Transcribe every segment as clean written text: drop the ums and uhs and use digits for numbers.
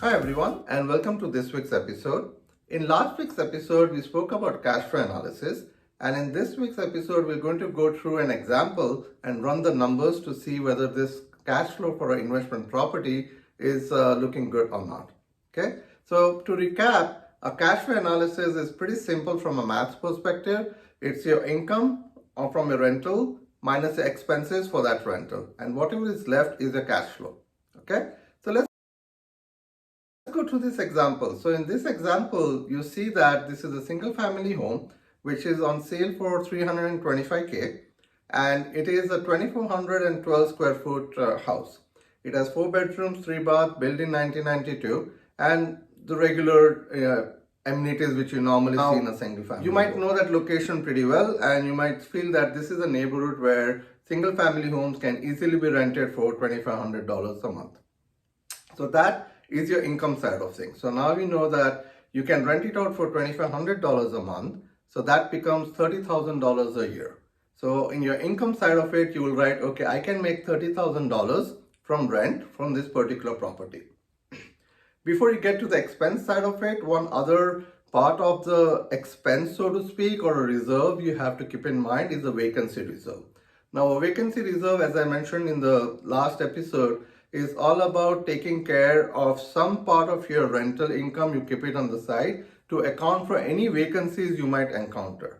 Hi everyone and welcome to this week's episode. In last week's episode, we spoke about cash flow analysis, and in this week's episode, we're going to go through an example and run the numbers to see whether this cash flow for our investment property is looking good or not. Okay, so to recap, a cash flow analysis is pretty simple from a maths perspective. It's your income from your rental minus the expenses for that rental, and whatever is left is your cash flow. Okay, so let's go to this example. So in this example, you see that this is a single family home which is on sale for 325K, and it is a 2412 square foot house. It has 4 bedrooms, 3 bath, built in 1992, and the regular amenities which you normally see in a single family. You might know that location pretty well, and you might feel that this is a neighborhood where single family homes can easily be rented for $2,500 a month. So that is your income side of things. So now we know that you can rent it out for $2,500 a month. So that becomes $30,000 a year. So in your income side of it, you will write, okay, I can make $30,000 from rent from this particular property. Before you get to the expense side of it, one other part of the expense, so to speak, or a reserve you have to keep in mind is the vacancy reserve. Now, a vacancy reserve, as I mentioned in the last episode, is all about taking care of some part of your rental income. You keep it on the side to account for any vacancies you might encounter.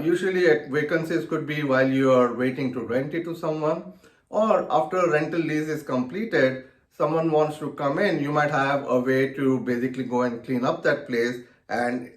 Usually vacancies could be while you are waiting to rent it to someone, or after a rental lease is completed, someone wants to come in, you might have a way to basically go and clean up that place, and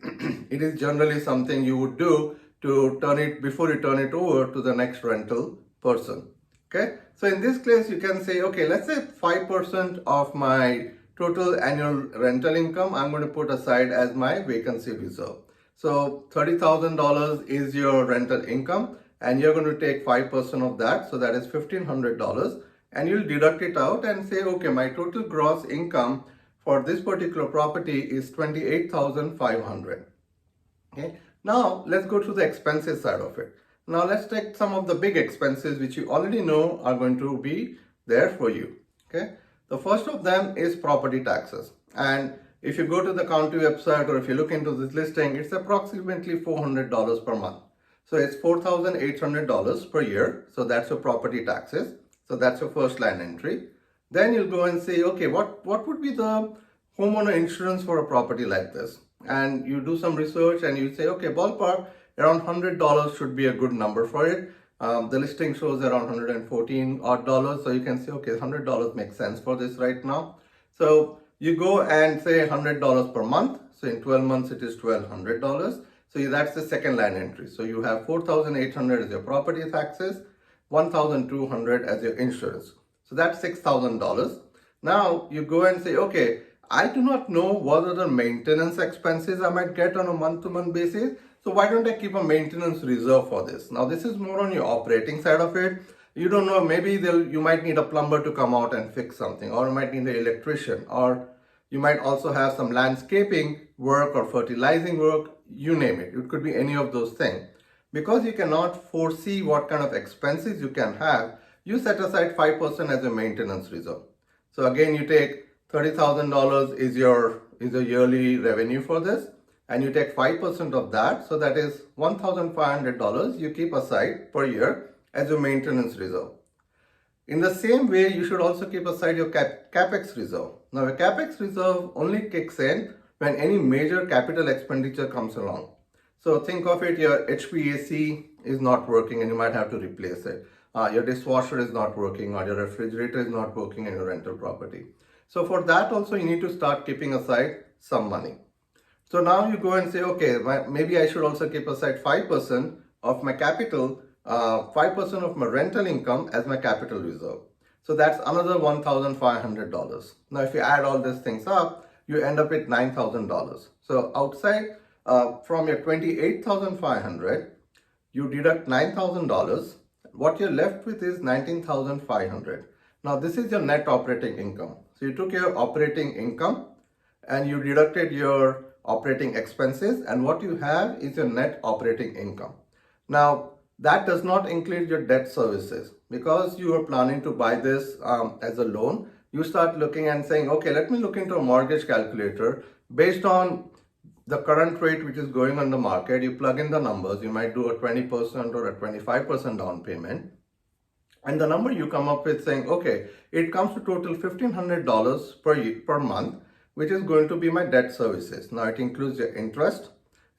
it is generally something you would do to turn it before you turn it over to the next rental person. Okay, so in this case, you can say, okay, let's say 5% of my total annual rental income, I'm going to put aside as my vacancy reserve. So $30,000 is your rental income, and you're going to take 5% of that. So that is $1,500, and you'll deduct it out and say, okay, my total gross income for this particular property is $28,500. Okay, now let's go to the expenses side of it. Now let's take some of the big expenses which you already know are going to be there for you. Okay, the first of them is property taxes, and if you go to the county website or if you look into this listing, it's approximately $400 per month. So it's $4,800 per year. So that's your property taxes. So that's your first line entry. Then you'll go and say, okay, what would be the homeowner insurance for a property like this? And you do some research and you say, okay, ballpark, around $100 should be a good number for it. The listing shows around $114 odd, so you can say, okay, $100 makes sense for this right now. So you go and say $100 per month. So in 12 months, it is $1,200. So that's the second line entry. So you have $4,800 as your property taxes, $1,200 as your insurance. So that's $6,000. Now you go and say, okay, I do not know what other maintenance expenses I might get on a month-to-month basis. So why don't I keep a maintenance reserve for this? Now this is more on your operating side of it. You don't know, maybe you might need a plumber to come out and fix something, or you might need an electrician, or you might also have some landscaping work or fertilizing work, you name it. It could be any of those things. Because you cannot foresee what kind of expenses you can have, you set aside 5% as a maintenance reserve. So again, you take $30,000 is your yearly revenue for this, and you take 5% of that. So that is $1,500 you keep aside per year as your maintenance reserve. In the same way, you should also keep aside your capex reserve. Now, a capex reserve only kicks in when any major capital expenditure comes along. So think of it, your HVAC is not working and you might have to replace it. Your dishwasher is not working, or your refrigerator is not working in your rental property. So for that also, you need to start keeping aside some money. So now you go and say, okay, maybe I should also keep aside 5% of my capital, 5% of my rental income as my capital reserve. So that's another $1,500. Now, if you add all these things up, you end up with $9,000. So outside from your $28,500, you deduct $9,000. What you're left with is $19,500. Now, this is your net operating income. So you took your operating income and you deducted your operating expenses, and what you have is your net operating income. Now, that does not include your debt services, because you are planning to buy this as a loan. you start looking and saying, okay, let me look into a mortgage calculator based on the current rate which is going on the market. You plug in the numbers, you might do a 20% or a 25% down payment. And the number you come up with saying, okay, it comes to total $1,500 per month, which is going to be my debt services. Now it includes your interest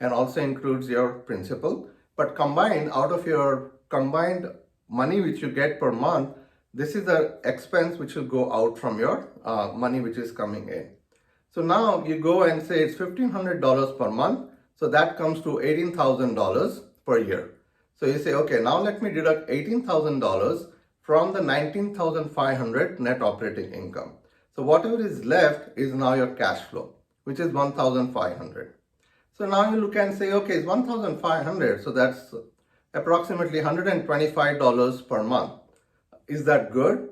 and also includes your principal, but combined, out of your combined money which you get per month, this is the expense which will go out from your money which is coming in. So now you go and say it's $1,500 per month. So that comes to $18,000 per year. So you say, okay, now let me deduct $18,000 from the $19,500 net operating income. So whatever is left is now your cash flow, which is $1,500. So now you look and say, okay, it's $1,500. So that's approximately $125 per month. Is that good?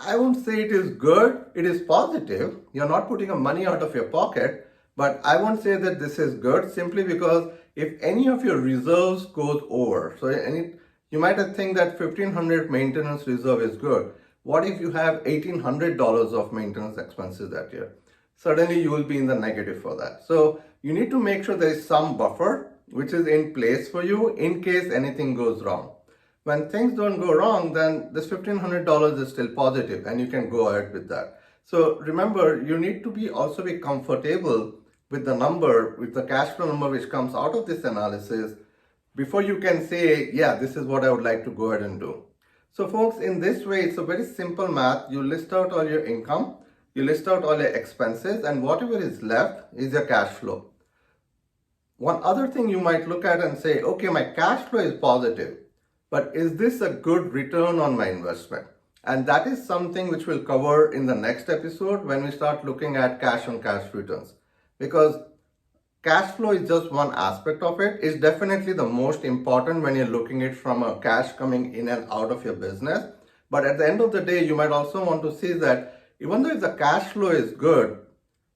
I won't say it is good. It is positive. You're not putting money out of your pocket, but I won't say that this is good simply because if any of your reserves goes over, so you might think that $1,500 maintenance reserve is good. What if you have $1,800 of maintenance expenses that year? Suddenly you will be in the negative for that. So you need to make sure there is some buffer which is in place for you in case anything goes wrong. When things don't go wrong, then this $1,500 is still positive and you can go ahead with that. So remember, you need to also be comfortable with the number, with the cash flow number which comes out of this analysis before you can say, yeah, this is what I would like to go ahead and do. So folks, in this way, it's a very simple math. You list out all your income, you list out all your expenses, and whatever is left is your cash flow. One other thing you might look at and say, okay, my cash flow is positive, but is this a good return on my investment? And that is something which we'll cover in the next episode when we start looking at cash on cash returns. Because cash flow is just one aspect of it. It's definitely the most important when you're looking at it from a cash coming in and out of your business. But at the end of the day, you might also want to see that even though if the cash flow is good,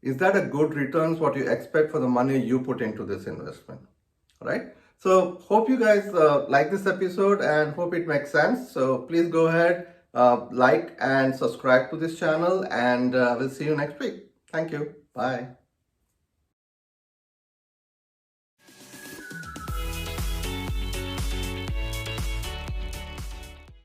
is that a good returns what you expect for the money you put into this investment, right? So hope you guys like this episode and hope it makes sense. So please go ahead, like and subscribe to this channel, and we'll see you next week. Thank you. Bye.